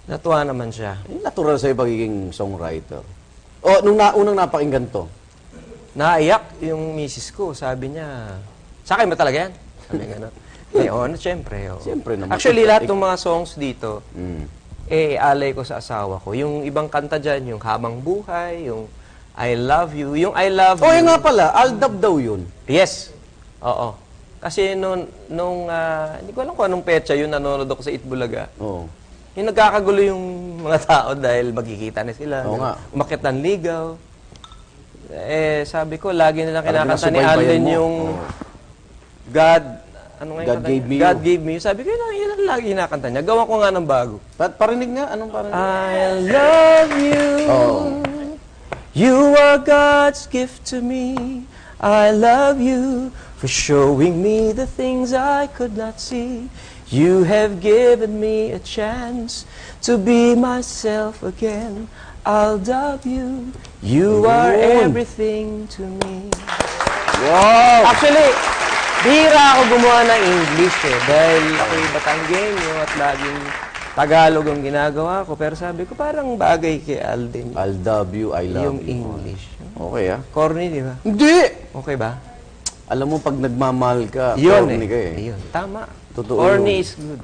Natuwa naman siya. Natural sa'yo pagiging songwriter. O, nung unang napakinggan to, Naiyak yung misis ko. Sabi niya, sa akin ba talaga yan? Sabi nga na. Siyempre. Oh. Siyempre naman. Actually, lahat ng mga songs dito, mm. alay ko sa asawa ko. Yung ibang kanta dyan, yung Habang Buhay, yung I Love You, yung I Love You. Nga pala, Aldab daw yun. Yes. Oo. Kasi hindi ko alam kung anong petsa yun, nanonood ako sa Itbulaga. Oo. Yung nagkakagulo yung mga tao dahil magkikita na sila. Oo nga. Umakyat ng ligaw. Sabi ko, lagi nilang kinakanta ni Alden yung God, God gave me God you. gave me you. Sabi ko, yun ang lagi kinakanta niya. Gawa ko nga ng bago. Parinig nga, anong parinig? I love you. Oh. You are God's gift to me. I love you for showing me the things I could not see. You have given me a chance to be myself again. I'll love you. You are everything to me. Wow! Actually, bihira ako gumawa ng English dahil ako'y Batanggenyo at laging Tagalog ang ginagawa ko. Pero sabi ko, parang bagay kay Alden. I'll love you, I love Yung you. English. Okay, ah. Corny, di ba? Hindi! Okay ba? Alam mo, pag nagmamahal ka, Yun corny ka eh. Yun, tama. Totoo Corny yun. is good.